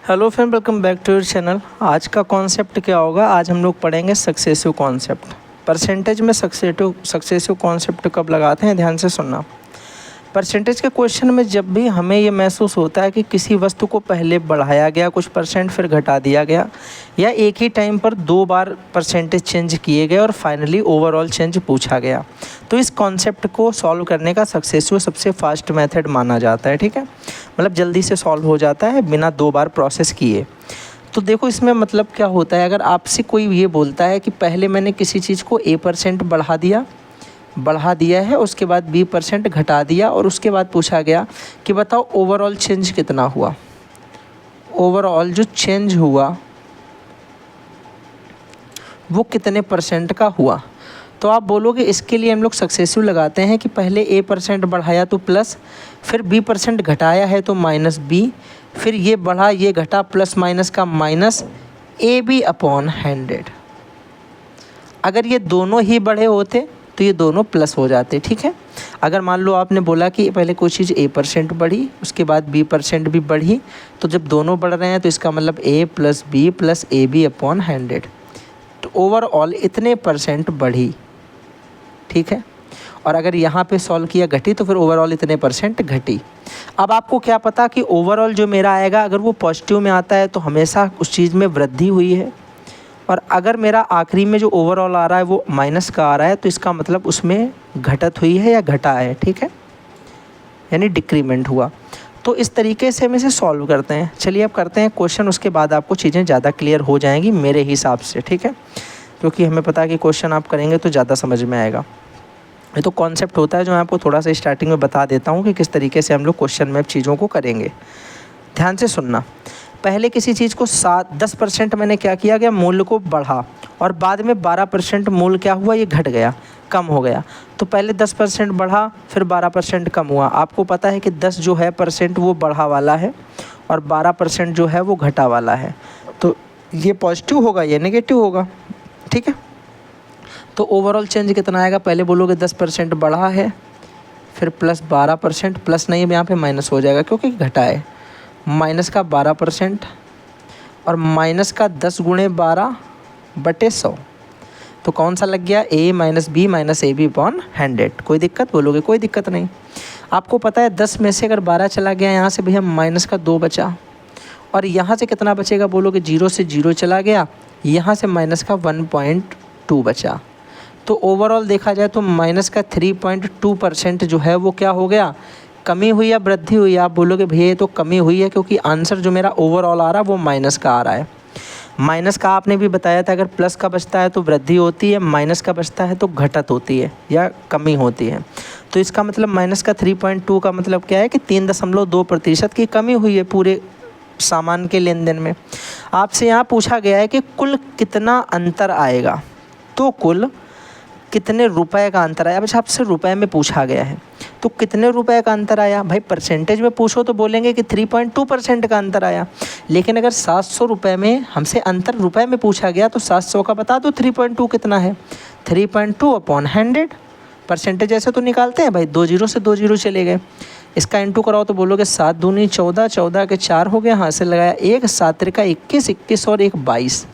Hello friend, welcome back to your channel. आज का concept क्या होगा? आज हम लोग पढ़ेंगे सक्सेसिव कॉन्सेप्ट। परसेंटेज में सक्सेसिव कॉन्सेप्ट कब लगाते हैं, ध्यान से सुनना। परसेंटेज के क्वेश्चन में जब भी हमें ये महसूस होता है कि किसी वस्तु को पहले बढ़ाया गया कुछ परसेंट, फिर घटा दिया गया, या एक ही टाइम पर 2 बार परसेंटेज चेंज किए गए और फाइनली ओवरऑल चेंज पूछा गया, तो इस कॉन्सेप्ट को सॉल्व करने का सक्सेसिव सबसे फास्ट मेथड माना जाता है। ठीक है, मतलब जल्दी से सॉल्व हो जाता है बिना 2 बार प्रोसेस किए। तो देखो इसमें मतलब क्या होता है, अगर आपसे कोई ये बोलता है कि पहले मैंने किसी चीज़ को A% बढ़ा दिया है, उसके बाद B% घटा दिया, और उसके बाद पूछा गया कि बताओ ओवरऑल चेंज कितना हुआ, ओवरऑल जो चेंज हुआ वो कितने परसेंट का हुआ, तो आप बोलोगे इसके लिए हम लोग सक्सेसिव लगाते हैं कि पहले A% बढ़ाया तो प्लस, फिर B% घटाया है तो माइनस B, फिर ये बढ़ा ये घटा, प्लस माइनस का माइनस AB/100। अगर ये दोनों ही बढ़े होते तो ये दोनों प्लस हो जाते। ठीक है, अगर मान लो आपने बोला कि पहले कोई चीज़ A% बढ़ी, उसके बाद B% भी बढ़ी, तो जब दोनों बढ़ रहे हैं तो इसका मतलब A + B + AB/100, तो ओवरऑल इतने परसेंट बढ़ी। ठीक है, और अगर यहाँ पे सॉल्व किया घटी तो फिर ओवरऑल इतने परसेंट घटी। अब आपको क्या पता कि ओवरऑल जो मेरा आएगा, अगर वो पॉजिटिव में आता है तो हमेशा उस चीज़ में वृद्धि हुई है, और अगर मेरा आखिरी में जो ओवरऑल आ रहा है वो माइनस का आ रहा है, तो इसका मतलब उसमें घटत हुई है या घटा है। ठीक है, यानी डिक्रीमेंट हुआ। तो इस तरीके से हम इसे सॉल्व करते हैं। चलिए अब करते हैं क्वेश्चन, उसके बाद आपको चीज़ें ज़्यादा क्लियर हो जाएंगी मेरे हिसाब से। ठीक है, क्योंकि हमें पता है कि क्वेश्चन आप करेंगे तो ज़्यादा समझ में आएगा। ये तो कॉन्सेप्ट होता है जो मैं आपको थोड़ा सा स्टार्टिंग में बता देता हूँ कि किस तरीके से हम लोग क्वेश्चन में चीज़ों को करेंगे। ध्यान से सुनना। पहले किसी चीज़ को 10% मैंने क्या किया गया, मूल्य को बढ़ा, और बाद में 12% मूल्य क्या हुआ, ये घट गया, कम हो गया। तो पहले 10% बढ़ा, फिर 12% कम हुआ। आपको पता है कि 10 जो है परसेंट वो बढ़ा वाला है, और 12% जो है वो घटा वाला है। तो ये पॉजिटिव होगा, ये नेगेटिव होगा। ठीक है, तो ओवरऑल चेंज कितना आएगा, पहले बोलोगे 10% बढ़ा है, फिर प्लस 12%, प्लस नहीं यहाँ पे माइनस हो जाएगा क्योंकि घटा है, माइनस का 12% और माइनस का 10 × 12/100। तो कौन सा लग गया, A - B - AB/100। कोई दिक्कत, बोलोगे कोई दिक्कत नहीं। आपको पता है 10 में से अगर 12 चला गया, यहाँ से भैया माइनस का 2 बचा, और यहाँ से कितना बचेगा, बोलोगे 0 से 0 चला गया, यहाँ से माइनस का 1.2 बचा। तो ओवरऑल देखा जाए तो माइनस का 3.2% जो है वो क्या हो गया, कमी हुई या वृद्धि हुई। आप बोलोगे भैया ये तो कमी हुई है, क्योंकि आंसर जो मेरा ओवरऑल आ रहा है वो माइनस का आ रहा है। माइनस का आपने भी बताया था, अगर प्लस का बचता है तो वृद्धि होती है, माइनस का बचता है तो घटत होती है या कमी होती है। तो इसका मतलब माइनस का 3.2 का मतलब क्या है कि 3.2% की कमी हुई है पूरे सामान के लेन देन में। आपसे यहाँ पूछा गया है कि कुल कितना अंतर आएगा, तो कुल कितने रुपए का अंतर आया। अच्छा, आपसे रुपए में पूछा गया है तो कितने रुपए का अंतर आया, भाई परसेंटेज में पूछो तो बोलेंगे कि 3.2% का अंतर आया, लेकिन अगर 700 रुपये में हमसे अंतर रुपए में पूछा गया तो 700 का बता दो 3.2 कितना है, 3.2/100। परसेंटेज ऐसे तो निकालते हैं भाई, 2 0 से 2 0 चले गए, इसका इंटू कराओ तो बोलोगे 7 दूनी 14, 14 के 4 हो गए, हाँ से लगाया 1, 7 त्रिका 21, 21 और 1 22।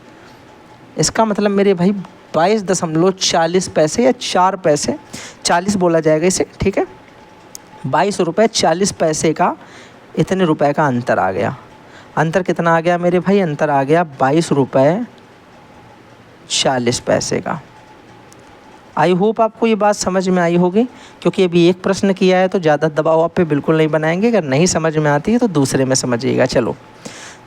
इसका मतलब मेरे भाई 22.40 पैसे या 4 पैसे, 40 बोला जाएगा इसे। ठीक है, 22 रुपये 40 पैसे का इतने रुपए का अंतर आ गया। अंतर कितना आ गया मेरे भाई, अंतर आ गया 22 रुपये 40 पैसे का। आई होप आपको ये बात समझ में आई होगी, क्योंकि अभी एक प्रश्न किया है तो ज़्यादा दबाव आप पे बिल्कुल नहीं बनाएंगे। अगर नहीं समझ में आती है तो दूसरे में समझिएगा। चलो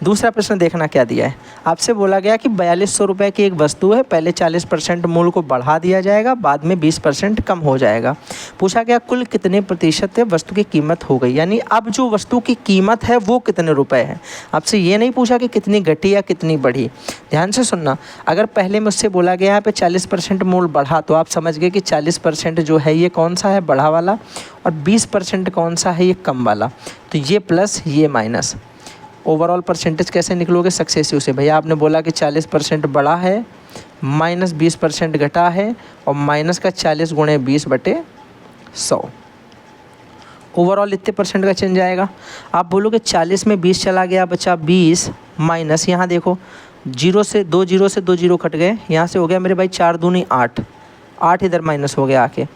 दूसरा प्रश्न देखना क्या दिया है। आपसे बोला गया कि 4200 रुपये की एक वस्तु है, पहले 40% मूल्य को बढ़ा दिया जाएगा, बाद में 20% कम हो जाएगा। पूछा गया कुल कितने प्रतिशत वस्तु की कीमत हो गई, यानी अब जो वस्तु की कीमत है वो कितने रुपए है। आपसे ये नहीं पूछा कि कितनी घटी या कितनी बढ़ी। ध्यान से सुनना, अगर पहले मुझसे बोला गया यहाँ पे 40% मूल्य बढ़ा, तो आप समझ गए कि 40% जो है ये कौन सा है, बढ़ा वाला, और 20% कौन सा है, ये कम वाला। तो ये प्लस ये माइनस, ओवरऑल परसेंटेज कैसे निकलोगे, सक्सेसिव से। भैया आपने बोला कि 40% बढ़ा है, माइनस 20% घटा है, और माइनस का 40 × 20/100। ओवरऑल इतने परसेंट का चेंज आएगा। आप बोलोगे 40 में 20 चला गया, बचा 20 माइनस, यहाँ देखो 0 से 2 जीरो कट गए, यहाँ से हो गया मेरे भाई 4 दूनी 8, 8 इधर माइनस हो गया आके।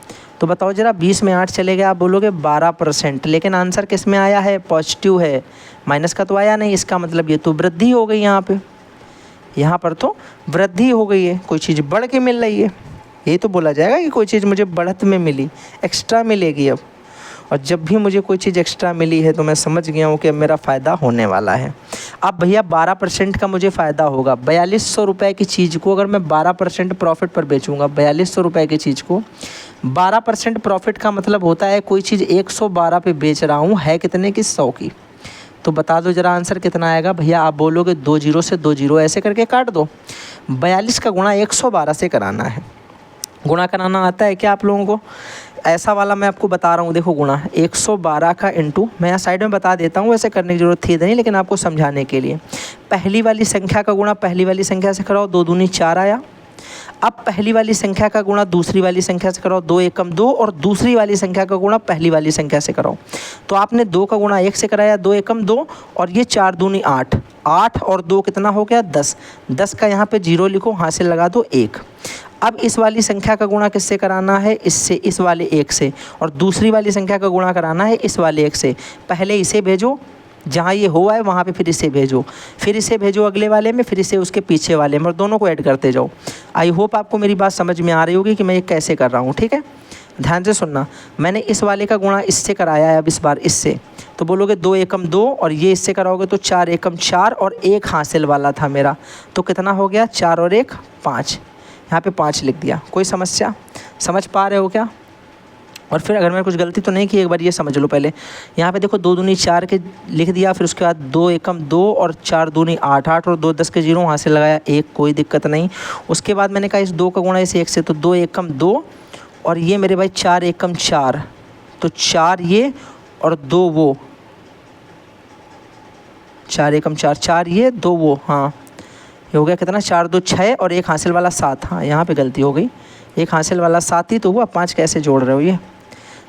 तो बताओ जरा 20 में 8 चले गए, आप बोलोगे 12%, लेकिन आंसर किस में आया है, पॉजिटिव है, माइनस का तो आया नहीं। इसका मतलब ये तो वृद्धि हो गई, यहाँ पर तो वृद्धि हो गई है, कोई चीज़ बढ़ के मिल रही है। ये तो बोला जाएगा कि कोई चीज़ मुझे बढ़त में मिली, एक्स्ट्रा मिलेगी अब। और जब भी मुझे कोई चीज़ एक्स्ट्रा मिली है तो मैं समझ गया हूँ कि मेरा फ़ायदा होने वाला है। अब भैया 12% का मुझे फ़ायदा होगा। 4200 रुपये की चीज़ को अगर मैं 12% प्रॉफिट पर बेचूंगा, 4200 रुपये की चीज़ को 12% प्रॉफिट का मतलब होता है कोई चीज़ 112 पे बेच रहा हूँ, है कितने की, 100 की। तो बता दो जरा आंसर कितना आएगा भैया। आप बोलोगे 2 जीरो से 2 जीरो ऐसे करके काट दो। 42 का गुणा 112 से कराना है। गुणा कराना आता है क्या आप लोगों को? ऐसा वाला मैं आपको बता रहा हूँ, देखो गुणा 112 का इंटू, मैं यहाँ साइड में बता देता हूँ, वैसे करने की ज़रूरत थी नहीं, लेकिन आपको समझाने के लिए। पहली वाली संख्या का गुणा पहली वाली संख्या से कराओ, 2 दूनी 4 आया। अब पहली वाली संख्या का गुणा दूसरी वाली संख्या से कराओ, 2 एकम 2, और दूसरी वाली संख्या का गुणा पहली वाली संख्या से कराओ। तो आपने 2 का गुणा 1 से कराया, 2 एकम 2, और ये 4 दूनी 8, 8 और 2 कितना हो गया, 10। 10 का यहाँ पे 0 लिखो, हासिल लगा दो 1। अब इस वाली संख्या का गुणा किससे कराना है, इससे, इस वाले 1 से, और दूसरी वाली संख्या का गुणा कराना है इस वाले 1 से। पहले इसे भेजो जहाँ ये हुआ है वहाँ पे, फिर इसे भेजो, फिर इसे भेजो अगले वाले में, फिर इसे उसके पीछे वाले में, और दोनों को ऐड करते जाओ। आई होप आपको मेरी बात समझ में आ रही होगी कि मैं ये कैसे कर रहा हूँ, ठीक है। ध्यान से सुनना, मैंने इस वाले का गुणा इससे कराया है, अब इस बार इससे, तो बोलोगे 2 एकम 2, और ये इससे कराओगे तो 4 एकम 4, और 1 हासिल वाला था मेरा, तो कितना हो गया, 4 और 1 5, यहाँ पे 5 लिख दिया। कोई समस्या, समझ पा रहे हो क्या? और फिर अगर मैं कुछ गलती तो नहीं की, एक बार ये समझ लो पहले। यहाँ पे देखो 2 दूनी 4 के लिख दिया, फिर उसके बाद 2 एकम 2 और 4 दूनी 8, 8 और 2 10 के 0 वहाँ से लगाया 1, कोई दिक्कत नहीं। उसके बाद मैंने कहा इस 2 का गुणा इस 1 से, तो 2 एकम 2, और ये मेरे भाई 4 एकम 4, तो 4 ये और 2 वो, 4 एकम 4, 4 ये 2 वो, हाँ ये हो गया कितना, 4 2 6, और 1 हासिल वाला 7, हाँ यहाँ पे गलती हो गई, 1 हासिल वाला 7 ही तो हुआ, 5 कैसे जोड़ रहे हो, ये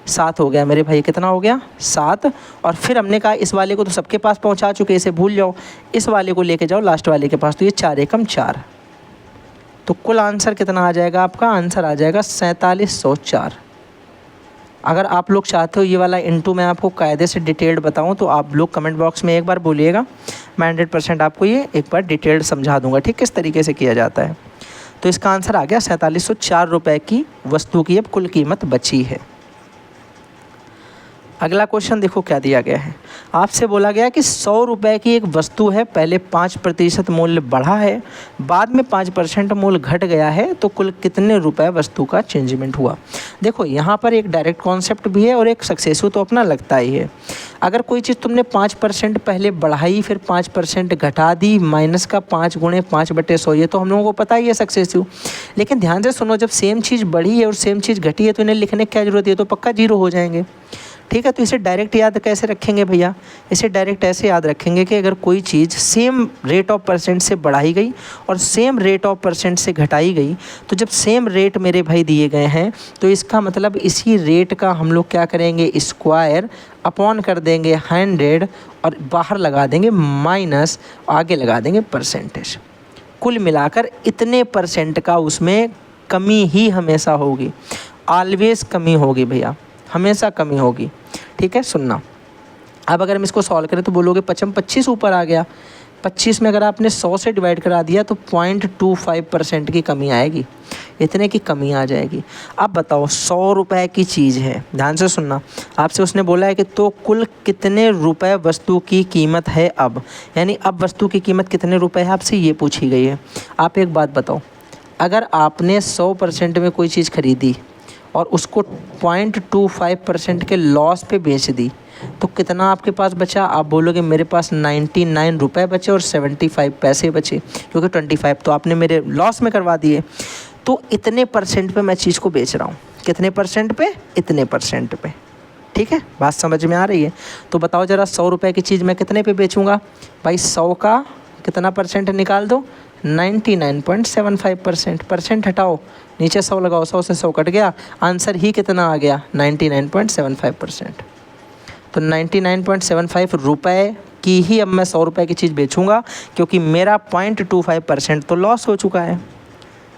7 हो गया मेरे भाई, कितना हो गया 7। और फिर हमने कहा इस वाले को तो सबके पास पहुंचा चुके, इसे भूल जाओ, इस वाले को लेके जाओ लास्ट वाले के पास, तो ये 4 एकम 4। तो कुल आंसर कितना आ जाएगा आपका, आंसर आ जाएगा 4704। अगर आप लोग चाहते हो ये वाला इंटू मैं आपको कायदे से डिटेल्ड बताऊं तो आप लोग कमेंट बॉक्स में एक बार बोलिएगा, मैं 100% आपको ये एक बार डिटेल्ड समझा दूंगा, ठीक किस तरीके से किया जाता है। तो इसका आंसर आ गया 4704 रुपये की वस्तु की अब कुल कीमत बची है। अगला क्वेश्चन देखो क्या दिया गया है। आपसे बोला गया कि 100 रुपये की एक वस्तु है, पहले 5% मूल्य बढ़ा है, बाद में 5% मूल्य घट गया है, तो कुल कितने रुपए वस्तु का चेंजमेंट हुआ। देखो यहाँ पर एक डायरेक्ट कॉन्सेप्ट भी है और एक सक्सेसिव तो अपना लगता ही है। अगर कोई चीज़ तुमने 5% पहले बढ़ाई, फिर 5% घटा दी, माइनस का 5 गुणे 5/100, ये तो हम लोगों को पता ही है सक्सेसिव। लेकिन ध्यान से सुनो, जब सेम चीज़ बढ़ी है और सेम चीज़ घटी है तो इन्हें लिखने की क्या जरूरत है, तो पक्का 0 हो जाएंगे, ठीक है। तो इसे डायरेक्ट याद कैसे रखेंगे भैया, इसे डायरेक्ट ऐसे याद रखेंगे कि अगर कोई चीज़ सेम रेट ऑफ परसेंट से बढ़ाई गई और सेम रेट ऑफ परसेंट से घटाई गई, तो जब सेम रेट मेरे भाई दिए गए हैं तो इसका मतलब इसी रेट का हम लोग क्या करेंगे, स्क्वायर अपॉन कर देंगे 100 और बाहर लगा देंगे माइनस, आगे लगा देंगे परसेंटेज। कुल मिलाकर इतने परसेंट का उसमें कमी ही हमेशा होगी, ऑलवेज कमी होगी भैया, हमेशा कमी होगी, ठीक है। सुनना, अब अगर हम इसको सॉल्व करें तो बोलोगे 25 ऊपर आ गया, 25 में अगर आपने 100 से डिवाइड करा दिया तो 0.25% की कमी आएगी, इतने की कमी आ जाएगी। अब बताओ 100 रुपये की चीज़ है, ध्यान से सुनना, आपसे उसने बोला है कि तो कुल कितने रुपए वस्तु की कीमत है अब, यानी अब वस्तु की कीमत कितने रुपए है आपसे ये पूछी गई है। आप एक बात बताओ, अगर आपने 100% में कोई चीज़ खरीदी और उसको 0.25% के लॉस पे बेच दी तो कितना आपके पास बचा, आप बोलोगे मेरे पास 99 रुपये बचे और 75 पैसे बचे, क्योंकि 25 तो आपने मेरे लॉस में करवा दिए। तो इतने परसेंट पे मैं चीज़ को बेच रहा हूँ, कितने परसेंट पे, इतने परसेंट पे, ठीक है। बात समझ में आ रही है। तो बताओ ज़रा 100 रुपये की चीज़ मैं कितने पे बेचूँगा भाई, 100 का कितना परसेंट निकाल दो, 99.75%, परसेंट हटाओ, नीचे 100 लगाओ, 100 से 100 कट गया, आंसर ही कितना आ गया 99.75%। तो 99.75 रुपये की ही अब मैं 100 रुपये की चीज़ बेचूंगा, क्योंकि मेरा 0.25% तो लॉस हो चुका है।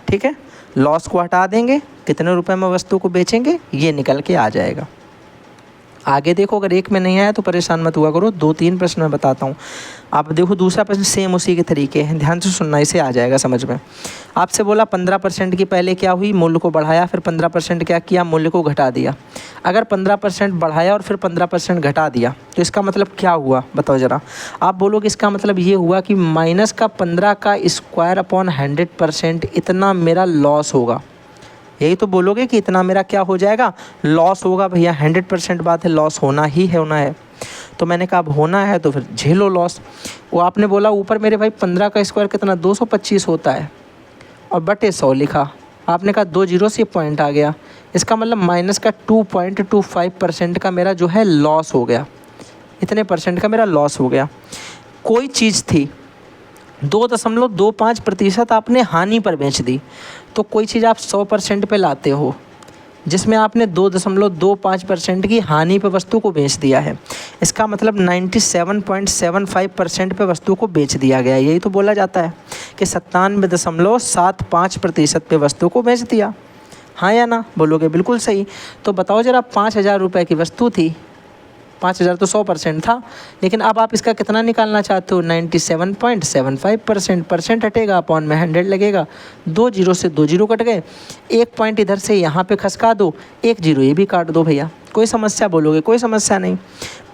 ठीक है, लॉस को हटा देंगे, कितने रुपए में वस्तु को बेचेंगे ये निकल के आ जाएगा। आगे देखो, अगर एक में नहीं आया तो परेशान मत हुआ करो, 2-3 प्रश्न मैं बताता हूँ। आप देखो दूसरा प्रश्न सेम उसी के तरीके हैं, ध्यान से सुनना, इसे आ जाएगा समझ में। आपसे बोला 15% की पहले क्या हुई, मूल्य को बढ़ाया, फिर 15% क्या किया, मूल्य को घटा दिया। अगर 15% बढ़ाया और फिर 15% घटा दिया तो इसका मतलब क्या हुआ बताओ ज़रा। आप बोलोगे इसका मतलब ये हुआ कि माइनस का 15 का स्क्वायर अपॉन 100% इतना मेरा लॉस होगा। यही तो बोलोगे कि इतना मेरा क्या हो जाएगा, लॉस होगा। भैया 100% बात है, लॉस होना ही है, होना है। तो मैंने कहा अब होना है तो फिर झेलो लॉस। वो आपने बोला ऊपर मेरे भाई 15 का स्क्वायर कितना 225 होता है और बटे 100 लिखा। आपने कहा 2 जीरो से पॉइंट आ गया, इसका मतलब माइनस का 2.25% का मेरा जो है लॉस हो गया। इतने परसेंट का मेरा लॉस हो गया। कोई चीज़ थी 2.25% आपने हानि पर बेच दी, तो कोई चीज़ आप 100% पे लाते हो जिसमें आपने 2.25% की हानि पर वस्तु को बेच दिया है। इसका मतलब 97.75% पे वस्तु को बेच दिया गया। यही तो बोला जाता है कि 97.75% पे वस्तु को बेच दिया। हाँ या ना, बोलोगे बिल्कुल सही। तो बताओ ज़रा, 5,000 रुपये की वस्तु थी, 5,000 तो 100% था, लेकिन अब आप इसका कितना निकालना चाहते हो, 97.75%। परसेंट हटेगा, अपॉन में 100 लगेगा, 2 जीरो से 2 जीरो कट गए, 1 पॉइंट इधर से यहाँ पे खसका दो, 1 जीरो ये भी काट दो भैया, कोई समस्या, बोलोगे कोई समस्या नहीं।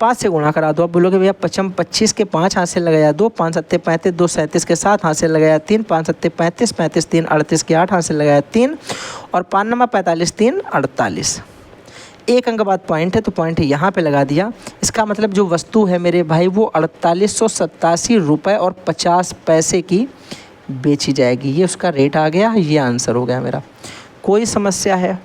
5 से गुणा करा दो। अब बोलोगे भैया 25 के 5 हाथ से लगाया 2, 5 सत्ते 35, 2 37 के 7 हाथ से लगाया 3, 5 सत्ते 35, 35 3 38 के 8 हाथ से लगाया 3 और 5 नंबर 45 3 48। एक अंक बाद पॉइंट है तो पॉइंट यहाँ पे लगा दिया। इसका मतलब जो वस्तु है मेरे भाई वो 4887 रुपये और 50 पैसे की बेची जाएगी। ये उसका रेट आ गया, ये आंसर हो गया मेरा। कोई समस्या है,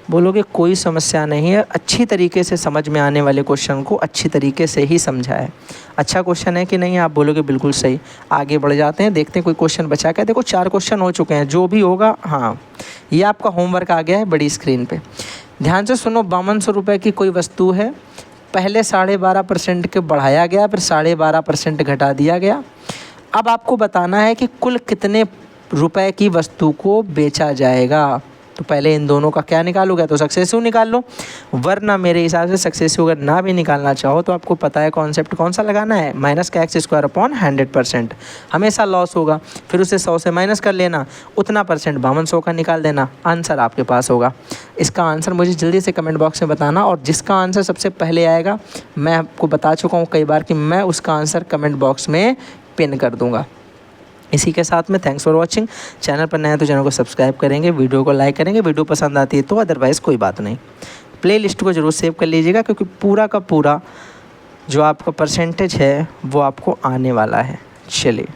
बोलोगे कोई समस्या नहीं है। अच्छी तरीके से समझ में आने वाले क्वेश्चन को अच्छी तरीके से ही समझा है। अच्छा क्वेश्चन है कि नहीं, आप बोलोगे बिल्कुल सही। आगे बढ़ जाते हैं, देखते हैं कोई क्वेश्चन बचा क्या। देखो 4 क्वेश्चन हो चुके हैं, जो भी होगा। हाँ, ये आपका होमवर्क आ गया है बड़ी स्क्रीन पे। ध्यान से सुनो, 5200 रुपये की कोई वस्तु है, पहले 12.5% के बढ़ाया गया, फिर 12.5% घटा दिया गया। अब आपको बताना है कि कुल कितने रुपए की वस्तु को बेचा जाएगा। तो पहले इन दोनों का क्या निकालोगे, तो सक्सेसिव निकाल लो, वरना मेरे हिसाब से सक्सेसिव अगर ना भी निकालना चाहो तो आपको पता है कॉन्सेप्ट कौन सा लगाना है, माइनस का एक्स स्क्वायर अपॉन 100%। हमेशा लॉस होगा, फिर उसे 100 से माइनस कर लेना, उतना परसेंट 5200 का निकाल देना, आंसर आपके पास होगा। इसका आंसर मुझे जल्दी से कमेंट बॉक्स में बताना, और जिसका आंसर सबसे पहले आएगा, मैं आपको बता चुका हूँ कई बार कि मैं उसका आंसर कमेंट बॉक्स में पिन कर दूँगा। इसी के साथ में थैंक्स फॉर वॉचिंग। चैनल पर नया है तो चैनल को सब्सक्राइब करेंगे, वीडियो को लाइक करेंगे, वीडियो पसंद आती है तो, अदरवाइज़ कोई बात नहीं। प्लेलिस्ट को ज़रूर सेव कर लीजिएगा, क्योंकि पूरा का पूरा जो आपका परसेंटेज है वो आपको आने वाला है। चलिए।